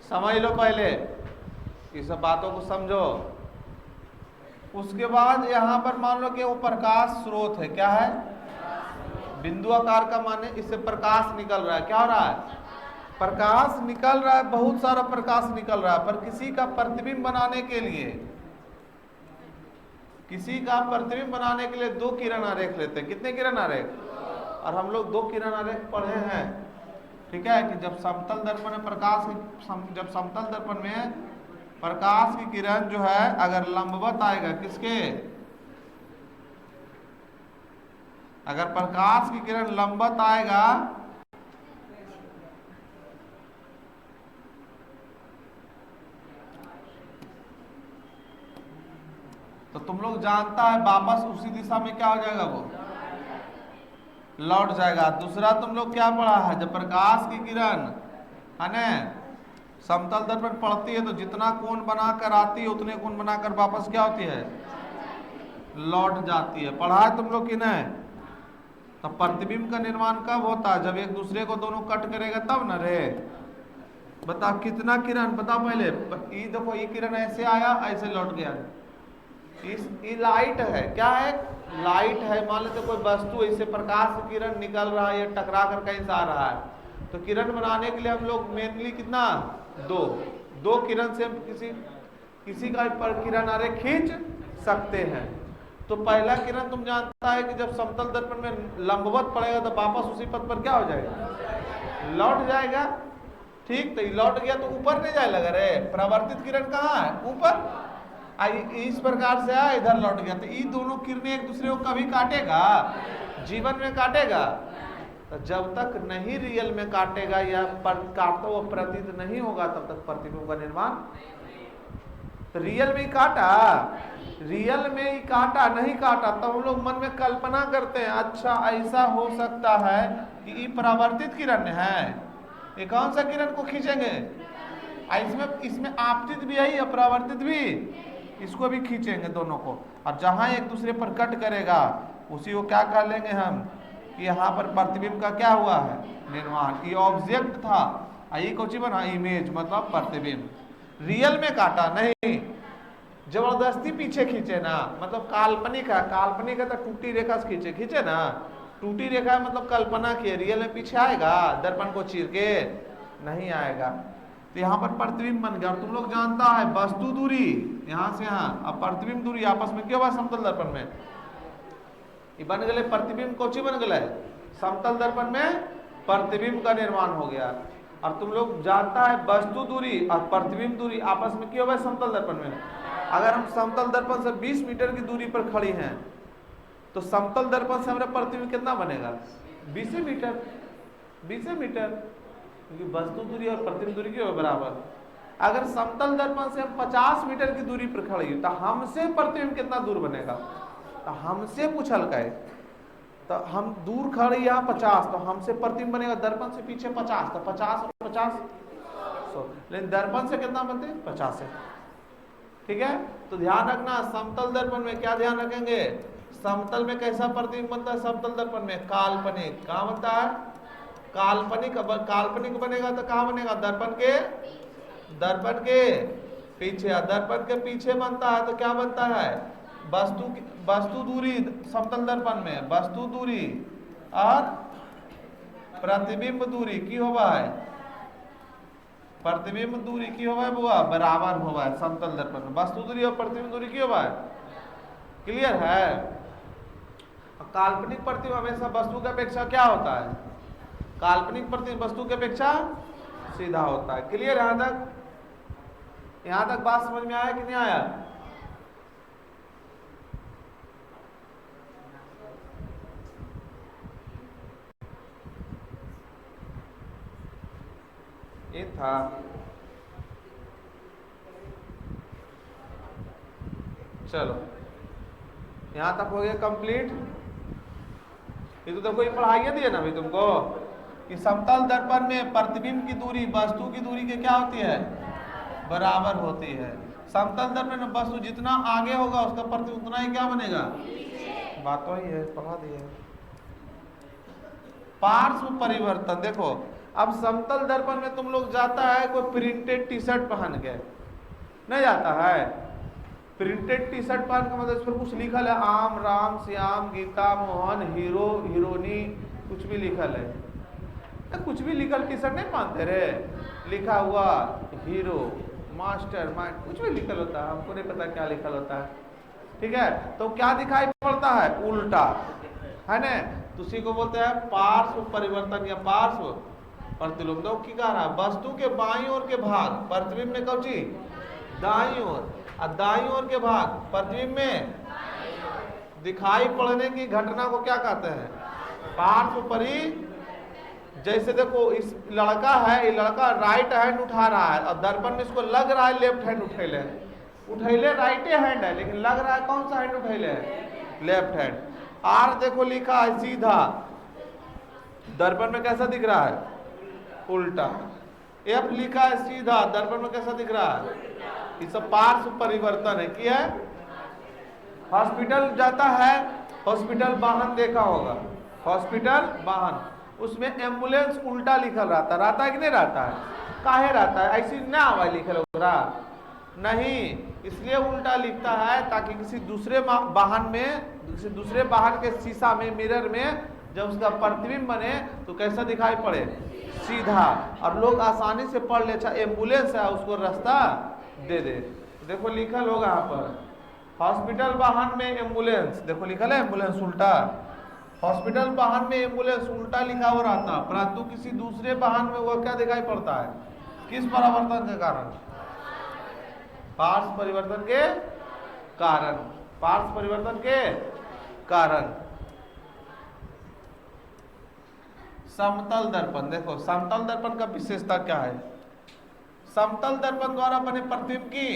समझ लो पहले, ये सब बातों को समझो। उसके बाद यहां पर मान लो कि वो प्रकाश स्रोत है, क्या है? बिंदु आकार का माने इससे प्रकाश निकल रहा है, क्या हो रहा है? प्रकाश निकल रहा है, बहुत सारा प्रकाश निकल रहा है। पर किसी का प्रतिबिंब बनाने के लिए, किसी का प्रतिबिंब बनाने के लिए 2 किरण आरेख लेते हैं। कितने किरण आरेख? और हम लोग 2 किरण आरेख पढ़े हैं, ठीक है, कि जब समतल दर्पण में प्रकाश जब समतल दर्पण में प्रकाश की किरण जो है अगर लंबवत आएगा, किसके? अगर प्रकाश की किरण लंबवत आएगा तो तुम लोग जानता है वापस उसी दिशा में क्या हो जाएगा? वो लौट जाएगा। दूसरा तुम लोग क्या पढ़ा है? जब प्रकाश की किरण है ना समतल दर्पण पड़ती है तो जितना कोण बनाकर आती है उतने कोण बनाकर वापस क्या होती है? लौट जाती है। पढ़ा है तुम लोग की नहीं? तो प्रतिबिंब का निर्माण कब होता है? जब एक दूसरे को दोनों कट करेगा तब न रे। बता कितना किरण, बता पहले। ये देखो ये किरण ऐसे आया, ऐसे लौट गया। ये लाइट है, क्या है? लाइट है। मान लेते कोई वस्तु ऐसे प्रकाश किरण निकल रहा है या टकरा कर कहीं से आ रहा है, तो किरण बनाने के लिए हम लोग मेनली कितना? 2 किरण से हम किसी का पर किरण आरेख खींच सकते हैं। तो पहला किरण तुम जानता है कि जब समतल दर्पण में लंबवत पड़ेगा तो वापस उसी पथ पर क्या हो जाएगा? लौट जाएगा। ठीक, तो ये लौट गया तो ऊपर नहीं जाए लगा रे, परावर्तित किरण कहाँ है, ऊपर। इस प्रकार से आया, इधर लौट गया, तो ये दोनों किरणें एक दूसरे को कभी काटेगा, जीवन में काटेगा? तो जब तक नहीं रियल में काटेगा या काटता हुआ प्रतीत नहीं होगा तब तक प्रतिबिंब का निर्माण। तो रियल में काटा, रियल में ही काटा, नहीं काटा तो हम लोग मन में कल्पना करते हैं, अच्छा ऐसा हो सकता है कि ये परावर्तित किरण है, ये कौन सा किरण को खींचेंगे, इसमें आपतित भी है अपरावर्तित भी, इसको भी खींचेंगे दोनों को, और जहां एक दूसरे पर कट करेगा उसी को क्या कर लेंगे हम कि यहाँ पर प्रतिबिंब का क्या हुआ है, निर्माण। ये ऑब्जेक्ट था, ये कौची बना, इमेज मतलब प्रतिबिंब। रियल में काटा नहीं, जबरदस्ती पीछे खींचे ना, मतलब काल्पनिक है, काल्पनिक है तो टूटी रेखा से खींचे ना, टूटी रेखा मतलब कल्पना की, रियल में पीछे आएगा दर्पण को चीर के, नहीं आएगा। तो यहाँ पर प्रतिबिंब बन गया। और तुम लोग जानता है वस्तु दूरी यहाँ से यहाँ, अब प्रतिबिंब दूरी आपस में क्यों हुआ समतल दर्पण में, ये बन गए प्रतिबिंब, कौची बन गए, समतल दर्पण में प्रतिबिंब का निर्माण हो गया। और तुम लोग जानता है वस्तु दूरी और प्रतिबिंब दूरी आपस में क्यों हुआ समतल दर्पण में। अगर हम समतल दर्पण से 20 मीटर की दूरी पर खड़ी हैं तो समतल दर्पण से हमारा प्रतिबिंब कितना बनेगा, 20 मीटर, 20 मीटर, क्योंकि वस्तु दूरी और प्रतिबिंब दूरी क्यों बराबर। अगर समतल दर्पण से हम 50 मीटर की दूरी पर खड़ी तो हमसे प्रतिबिंब कितना दूर बनेगा, तो हमसे पूछल गए, तो हम दूर खड़े यहाँ 50, तो हमसे प्रतिबिंब बनेगा दर्पण से पीछे 50, तो 50 और 50 100, लेकिन दर्पण से कितना बनते हैं, 50 है। ठीक है, तो ध्यान रखना समतल दर्पण में क्या ध्यान रखेंगे, समतल में कैसा प्रतिबिंब बनता है, समतल दर्पण में काल्पनिक, कहाँ बनता है, काल्पनिक। काल्पनिक बनेगा तो कहाँ बनेगा, दर्पण के पीछे, दर्पण के पीछे बनता है तो क्या बनता है, वस्तु दूरी समतल दर्पण में, वस्तु दूरी और प्रतिबिंब दूरी की होगा है, प्रतिबिंब दूरी की होगा है बुआ बराबर होगा है समतल दर्पण में, वस्तु दूरी और प्रतिबिंब दूरी की होगा है, क्लियर है। काल्पनिक प्रतिबिंब हमेशा वस्तु की अपेक्षा क्या होता है, काल्पनिक प्रतिबिंब वस्तु की अपेक्षा सीधा होता है। क्लियर, यहां तक बात समझ में आया कि नहीं आया। ये था चलो यहां तक हो गया कंप्लीट। ये तो देखो ये पढ़ाइए दिए ना अभी तुमको कि समतल दर्पण में प्रतिबिंब की दूरी वस्तु की दूरी के क्या होती है, बराबर होती है। समतल दर्पण में वस्तु जितना आगे होगा उसका प्रतिबिंब उतना ही क्या बनेगा, बात तो ही है, पढ़ा दिए। पार्श्व परिवर्तन देखो, अब समतल दर्पण में तुम लोग जाता है कोई प्रिंटेड टी शर्ट पहन के, नहीं जाता है, प्रिंटेड टी शर्ट पहन के, मतलब इस पर कुछ लिखल है आम राम श्याम गीता मोहन हीरो हीरोनी कुछ भी लिखल है, कुछ भी लिखल टी शर्ट नहीं पहनते रे, लिखा हुआ हीरो मास्टर माइंड कुछ भी लिखल होता है, हमको नहीं पता क्या लिखल होता है। ठीक है, तो क्या दिखाई पड़ता है, उल्टा है ना, तो उसी को बोलते हैं पार्श्व परिवर्तन या पार्श्व प्रतिबिंब। तो की कह रहा है वस्तु के बाईं ओर के भाग प्रतिबिंब में कौन ची दाईं ओर, और दाईं ओर के भाग प्रतिबिंब में दिखाई पड़ने की घटना को क्या कहते हैं, पार्श्व परि। जैसे देखो इस लड़का है, ये लड़का राइट हैंड उठा रहा है और दर्पण में इसको लग रहा है लेफ्ट हैंड उठैले राइट हैंड है, लेकिन लग रहा है कौन सा हैंड उठैले है, लेफ्ट हैंड। आर देखो लिखा है सीधा, दर्पण में कैसा दिख रहा है, उल्टा। एफ लिखा है सीधा, दर्पण में कैसा दिख रहा है, ये सब पार्श्व परिवर्तन है। क्या है, हॉस्पिटल जाता है, हॉस्पिटल वाहन देखा होगा, हॉस्पिटल वाहन, उसमें एम्बुलेंस उल्टा लिखल रहता है कि नहीं रहता है, काहे रहता है, ऐसी ना आवा लिखल होगा नहीं, इसलिए उल्टा लिखता है ताकि किसी दूसरे वाहन में, किसी दूसरे वाहन के शीशा में, मिरर में जब उसका प्रतिबिंब बने तो कैसा दिखाई पड़े, सीधा, और लोग आसानी से पढ़ ले, अच्छा एम्बुलेंस है उसको रास्ता दे दे। देखो लिखल होगा यहाँ पर हॉस्पिटल वाहन में एम्बुलेंस, देखो लिखल है एम्बुलेंस उल्टा, हॉस्पिटल वाहन में एम्बुलेंस उल्टा लिखा हुआ रहता, परंतु किसी दूसरे वाहन में वह क्या दिखाई पड़ता है? किस परिवर्तन के कारण? पार्श्व परिवर्तन के कारण। पार्श्व परिवर्तन के कारण। समतल दर्पण, देखो समतल दर्पण का विशेषता क्या है? समतल दर्पण द्वारा बने प्रतिबिंब की,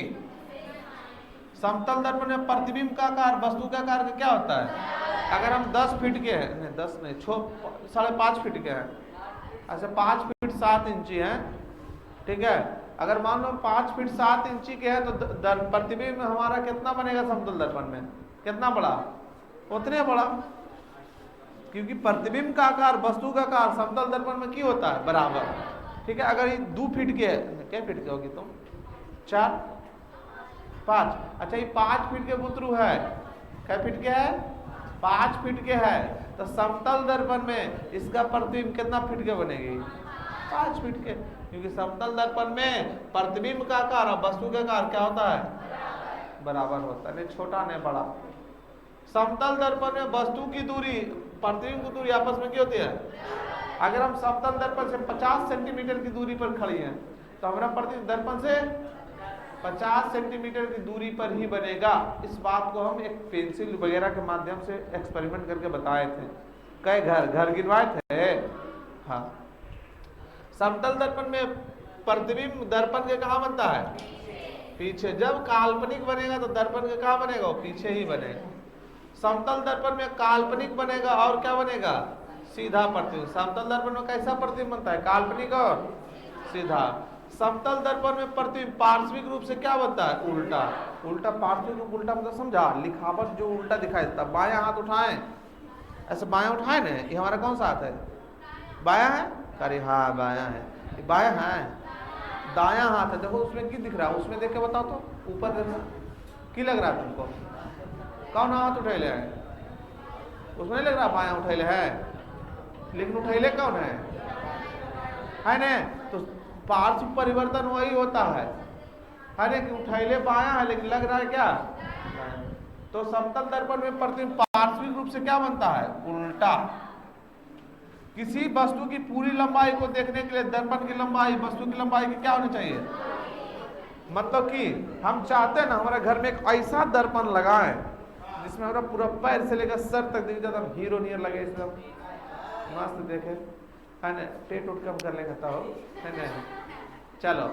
समतल दर्पण में प्रतिबिंब का आकार वस्तु का आकार क्या होता है? अगर हम 10 फीट के हैं, नहीं 10 नहीं, 5.5 फीट के हैं, अच्छा 5 फीट 7 इंची हैं, ठीक है, अगर मान लो 5 फीट 7 इंची के हैं तो प्रतिबिंब हमारा कितना बनेगा समतल दर्पण में? कितना बड़ा? उतने बड़ा, क्योंकि प्रतिबिंब का आकार वस्तु का आकार समतल दर्पण में क्यों होता है? बराबर, ठीक है। अगर ये 2 फीट के है, क्या फीट के होगी तुम? 4 5, अच्छा ये 5 फीट के बुतरू है, क्या फीट के है? 5 फीट के है, तो समतल दर्पण में इसका प्रतिबिंब कितना फीट के बनेगी? 5 फीट के, क्योंकि समतल दर्पण में प्रतिबिंब का आकार और वस्तु का आकार क्या होता है? बराबर होता है, नहीं छोटा नहीं बड़ा। समतल दर्पण में वस्तु की दूरी प्रतिबिंब की दूरी आपस में क्या होती है? अगर हम समतल दर्पण से 50 सेंटीमीटर की दूरी पर खड़ी हैं तो हमारा प्रतिबिंब दर्पण से 50 सेंटीमीटर की दूरी पर ही बनेगा। इस बात को हम एक पेंसिल वगैरह के माध्यम से एक्सपेरिमेंट करके बताए थे। कई घर गिनवाए थे। हाँ, समतल दर्पण में प्रतिबिंब दर्पण के कहाँ बनता है? पीछे। जब काल्पनिक बनेगा तो दर्पण के कहाँ बनेगा? वो पीछे ही बनेगा। समतल दर्पण में काल्पनिक बनेगा और क्या बनेगा? सीधा प्रतिबिंब। समतल दर्पण में कैसा प्रतिबिंब बनता है? काल्पनिक और सीधा। समतल दर्पण में प्रतिबिंब पार्श्विक रूप से क्या बनता है? उल्टा। उल्टा पार्श्विक रूप, उल्टा मतलब समझा? लिखावट जो उल्टा दिखाई देता। बायां हाथ उठाएं, ऐसे बायां उठाए ना, ये हमारा कौन सा हाथ है? बायां है? अरे हाँ बायां है, बायां है। दायां हाथ है, देखो उसमें क्या दिख रहा है? उसमें देख के बताओ तो, ऊपर देखो की लग रहा है तुमको? कौन हाथ उठैले है? उसमें नहीं लग रहा बायां उठैले है, लेकिन उठैले कौन है ना? तो पार्श्व परिवर्तन वही होता है ना, कि उठैले बायां है लेकिन लग रहा है क्या? तो समतल दर्पण में प्रतिबिंब पार्श्विक रूप से क्या बनता है? उल्टा। किसी वस्तु की पूरी लंबाई को देखने के लिए दर्पण की लंबाई वस्तु की लंबाई की क्या होनी चाहिए? मतलब कि हम चाहते हैं ना हमारे घर में एक ऐसा दर्पण लगाएं जिसमें हमारा पूरा पैर से लेकर सर तक दिख जाता, हीरो नियर लगे, एकदम मस्त देखे, है ना? टेट उठ कम कर लेंगे तब, है ना? चलो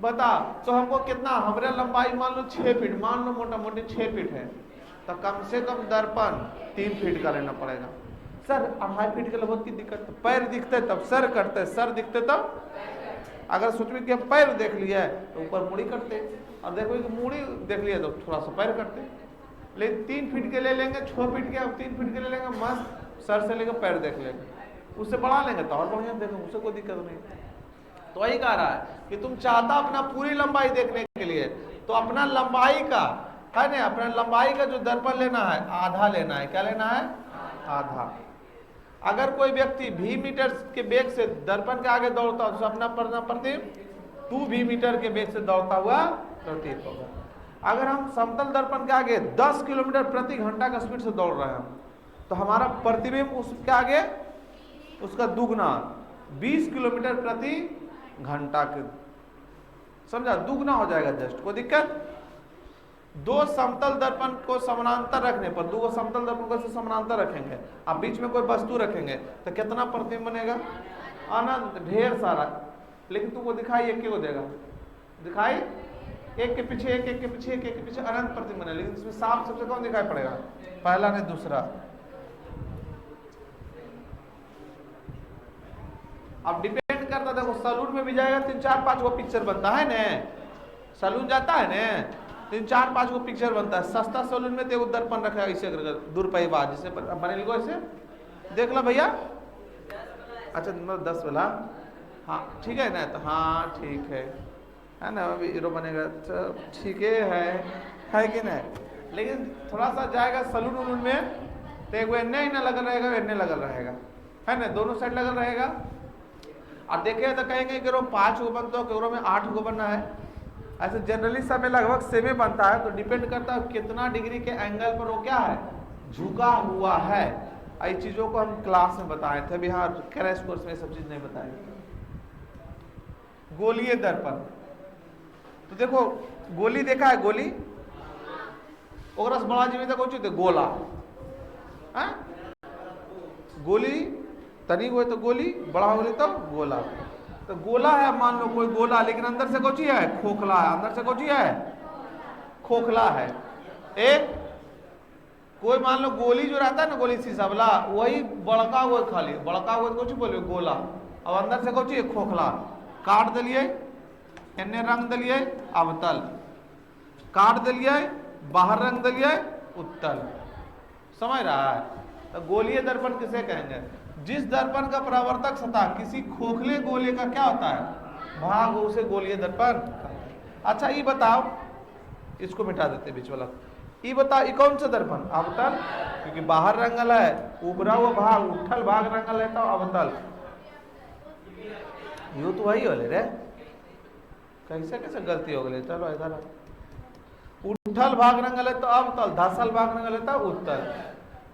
बता, तो हमको कितना, हमारे लंबाई मान लो 6 फीट, मान लो मोटा मोटी 6 फीट है, तो कम से कम दर्पण 3 फीट का लेना पड़ेगा। सर 2.5 फीट के लिए बहुत की दिक्कत, पैर दिखते तब सर कटते, सर दिखते तब। अगर सोच में कि हम पैर देख लिया है तो ऊपर मुड़ी कटते, अब देखो कि मुड़ी देख लिया तो थोड़ा सा पैर कटते। लेकिन 3 फीट के ले लेंगे, 6 फीट के, अब 3 फीट के ले लेंगे, मस्त सर से लेकर पैर देख लेंगे, उससे बढ़ा लेंगे तो और बढ़िया देखो, उससे कोई दिक्कत नहीं। तो वही कह रहा है कि तुम चाहता अपना पूरी लंबाई देखने के लिए, तो अपना लंबाई का, है ना, अपना लंबाई का जो दर्पण लेना है आधा लेना है। क्या लेना है? आधा। अगर कोई व्यक्ति v मीटर के वेग से दर्पण के आगे दौड़ता है तो अपना प्रतिबिंब 2v मीटर के वेग से दौड़ता हुआ प्रतीत होगा। अगर हम समतल दर्पण के आगे 10 किलोमीटर प्रति घंटा का स्पीड से दौड़ रहे हैं तो हमारा प्रतिबिंब उसके आगे उसका दुगना 20 किलोमीटर प्रति घंटा के, समझा? दुगना हो जाएगा जस्ट। कोई दिक्कत? 2 समतल दर्पण को समानांतर रखने पर, 2 समतल दर्पण को ऐसे समानांतर रखेंगे, आप बीच में कोई वस्तु रखेंगे तो कितना प्रतिबिंब बनेगा? अनंत, ढेर सारा। लेकिन तुमको दिखाई एक को देगा, दिखाई एक के पीछे एक, एक के पीछे एक, एक के पीछे अनंत प्रतिबिंब बने। लेकिन इसमें साफ सबसे कौन दिखाई पड़ेगा? पहला नहीं दूसरा। अब डिपेंड करता, देखो सैलून में भी जाएगा 3-4-5 गो पिक्चर बनता है ना, सैलून जाता है ना 3-4-5 गो पिक्चर बनता है। सस्ता सैलून में तो दर्पण रखा है ऐसे करके 2 रुपये बाद, जैसे बने को ऐसे देख लो भैया। अच्छा 10 वाला, हाँ ठीक है ना, तो हाँ ठीक है ना, अभी हीरो बनेगा तो ठीक है कि नहीं? लेकिन थोड़ा सा जाएगा सैलून उलून में तो एक एन्ने ही ना लगल रहेगा, एन्ने लगल रहेगा, है ना, दोनों साइड लगल रहेगा। और देखे तो कहेंगे कि 5 गो बनता है, में 8 गो बनना है। ऐसे जनरली सब में लगभग सेम ही बनता है। तो डिपेंड करता है कितना डिग्री के एंगल पर वो क्या है, झुका हुआ है। आई चीजों को हम क्लास में बताए थे, अभी हाँ क्रैश कोर्स में सब चीज नहीं बताए। गोलीय दर्पण, तो देखो गोली देखा है, गोली ओकरा से बड़ा जीवित कौन चीज गोला, हाँ? गोली तनी हुए तो गोली, बड़ा हो गई तो गोला। तो गोला है, मान लो कोई गोला, लेकिन अंदर से कोची है, खोखला है, अंदर से कोची है, खोखला है। एक कोई मान लो गोली जो रहता है ना, गोली शीशा वाला, वही बड़का हुआ, खाली बड़का हुआ कुछ बोलिए गोला, अब अंदर से कोची है, खोखला। काट दिलिए, एने रंग दिलिए अवतल, काट दिलिए बाहर रंग दिलिए उत्तल। समझ रहा है? तो गोलीय दर्पण किसे कहेंगे? जिस दर्पण का परावर्तक सतह किसी खोखले गोले का क्या होता है, भाग, उसे गोलीय दर्पण। अच्छा ये बताओ, इसको मिटा देते बीच वाला, ये बताओ ये कौन सा दर्पण? अवतल, क्योंकि बाहर रंगल है, उभरा हुआ भाग उठल भाग रंगल है तो अवतल। यू तो वही होले रे, कैसे कैसे गलती हो गई। चलो इधर, उठल भाग रंगल है तो अवतल, धसल भाग रंगल है तो उत्तल।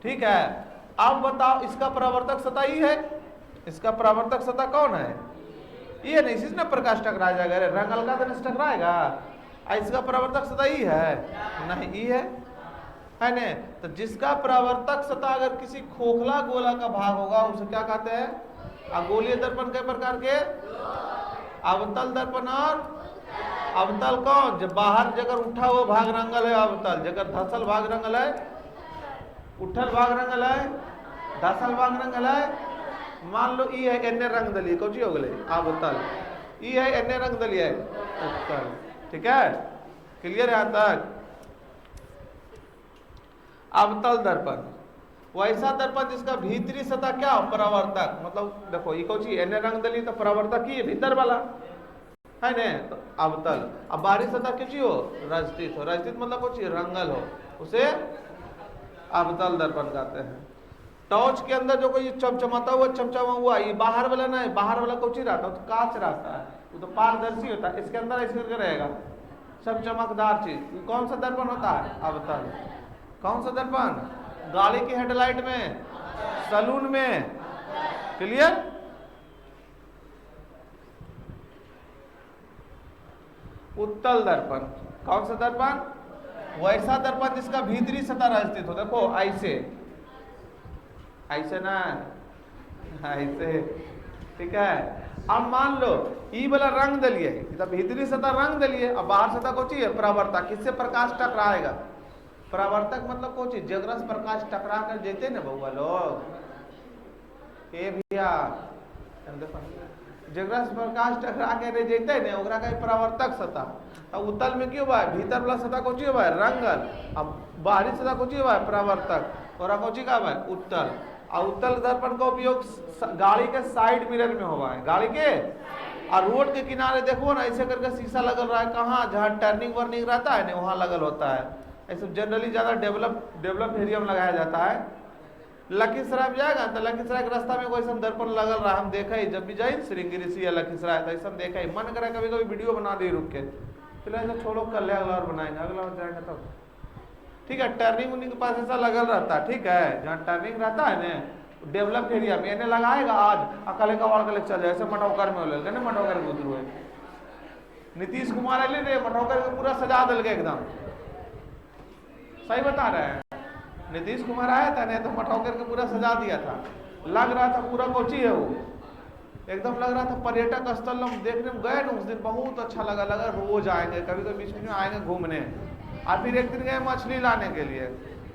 ठीक है, अब बताओ इसका परावर्तक सतह ही है, इसका परावर्तक सतह कौन है? ये नहीं, इसमें ना प्रकाश टकरा जाएगा, रंगल का तो टकराएगा, इसका परावर्तक सतह ही है नहीं, ई है ना? तो जिसका परावर्तक सतह अगर किसी खोखला गोला का भाग होगा उसे क्या कहते हैं? गोलीय दर्पण कई प्रकार के? अवतल दर्पण और अवतल कौन? जब बाहर जगह उठा हुआ भाग रंगल है अवतल, जगह धसल भाग रंगल है, उठल भाग रंगल है, धसल भाग रंगल है। मान लो ई है, एने रंग दलिए कौन हो गए अवतल, ई है एने रंग दलिए उत्तल। ठीक है, क्लियर है? यहां तक अवतल दर्पण वैसा दर्पण जिसका भीतरी सतह क्या हो, परावर्तक। मतलब देखो ये कौन सी एने रंग दली तो परावर्तक ही है भीतर वाला, है ने? तो अवतल। अब बाहरी सतह किसी हो, रजतित हो, रजतित मतलब कुछ रंगल हो, उसे अवतल दर्पण कहते हैं। टॉर्च के अंदर जो कोई चमचमाता हुआ चमचमा हुआ, ये बाहर वाला ना है, बाहर वाला कुछ ही रहता है, तो कांच रहता है, वो तो पारदर्शी होता है, इसके अंदर ऐसे करके रहेगा चमचमकदार चीज। कौन सा दर्पण होता है? अवतल। कौन सा दर्पण? गाड़ी की हेडलाइट में, सलून में। क्लियर? उत्तल दर्पण कौन सा दर्पण? वैसा दर्पण जिसका भीतरी सतह स्थित हो। देखो ऐसे, ऐसे ना, ऐसे। ठीक है, अब मान लो ई वाला रंग दलिए, भीतरी सतह रंग दलिए, अब बाहर सतह को चाहिए परावर्तक, किससे प्रकाश टकराएगा? परावर्तक मतलब को चीज जगरस प्रकाश टकरा कर जेते ना बउआ लोग, ए भैया जगरस प्रकाश टकरा के जेते ने, ओकरा का परावर्तक सतह। अब उत्तल में क्यों भाई? भीतर वाला सतह को चाहिए भाई रंगल, अब बाहरी सतह को चाहिए भाई परावर्तक, और को चाहिए का भाई उत्तल। और उत्तल दर्पण का उपयोग गाड़ी के साइड मिरर में हुआ है, गाड़ी के और रोड के किनारे देखो ना, ऐसे करके शीशा लगल रहा है, कहाँ जहाँ टर्निंग वर्निंग रहता है ना वहाँ लगल होता है। ऐसे जनरली ज़्यादा डेवलप एरिया में लगाया जाता है। लखीसराय में जाएगा तो लखीसराय के रास्ता में कोई सब दर्पण लगल रहा, हम देखा ही जब भी जाए श्रृंगेरी या लखीसराय तो ऐसा देखा ही, मन करे कभी कभी वीडियो बना दी रुक के, फिलहाल ऐसा छोड़ो, कल अगला बार बनाएंगे, अगला बार जाएंगे तब। ठीक है, टर्निंग उन्हीं के पास ऐसा लगल रहता है। ठीक है, जहाँ टर्निंग रहता है ना डेवलप एरिया में, इन्हें लगाएगा आज अकले का वाड़ चल जाए, ऐसे मटौकर में ले ना, मटौकर के उतरू है। नीतीश कुमार अले रे मटौकर के पूरा सजा दिल के एकदम, सही बता रहे हैं। नीतीश कुमार आया था नहीं तो मटौकर के पूरा सजा दिया था, लग रहा था पूरा कोची है वो, एकदम लग रहा था पर्यटक स्थल हम देखने में गए ना उस दिन, बहुत अच्छा लगा, लगा रोज आएंगे, कभी कभी बीच में आएंगे घूमने। और फिर एक दिन गए मछली लाने के लिए,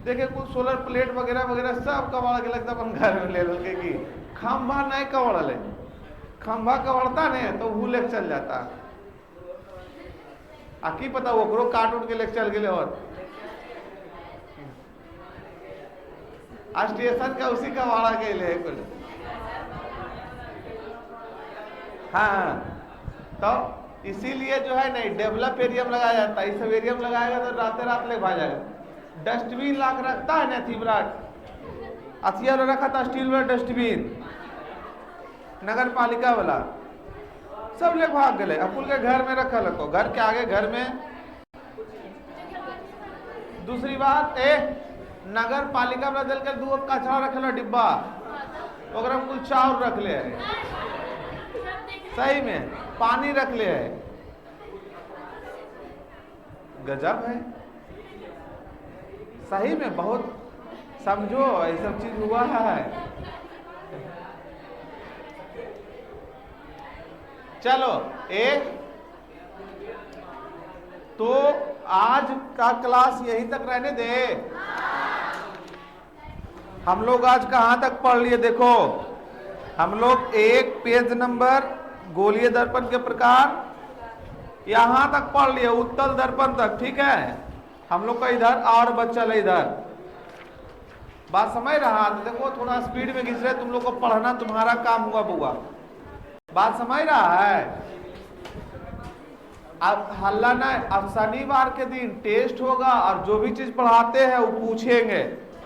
देखे कुछ सोलर प्लेट वगैरह वगैरह सब कबाड़ के लगता अपन घर में ले लगे कि खंभा नहीं कबाड़ ले, खंभा कबाड़ता नहीं तो वो लेके चल जाता, की पता वो काट उठ के लेके चल गए। और स्टेशन का उसी का वाड़ा के लिए कुल। हाँ, तो इसीलिए जो है नहीं डेवलप एरिया में लगाया जाता है, इस सब एरिया में लगाएगा तो रात रात ले भाग जाएगा। डस्टबिन ला के रखता है ना विराट, अथिया रखा था स्टील वाला डस्टबिन नगर पालिका वाला, सब ले भाग गए, अपुल के घर में रखा लको, घर के आगे घर में। दूसरी बात नगर पालिका में बदल कर दू कचरा रखल डिब्बा ओकरा में कुल चाउर रख ले है, सही में पानी रख ले है, गजब है सही में। बहुत समझो ये सब चीज हुआ है। चलो एक तो आज का क्लास यहीं तक रहने दे। हम लोग आज कहां तक पढ़ लिए देखो, हम लोग एक पेज नंबर गोलीय दर्पण के प्रकार यहां तक पढ़ लिए, उत्तल दर्पण तक, ठीक है। हम लोग का इधर और बच्चा इधर बात समझ रहा, तो देखो थोड़ा स्पीड में घिस रहे, तुम लोग को पढ़ना तुम्हारा काम हुआ बुआ, बात समझ रहा है। अब हल्ला ना, अब शनिवार के दिन टेस्ट होगा और जो भी चीज पढ़ाते हैं वो पूछेंगे।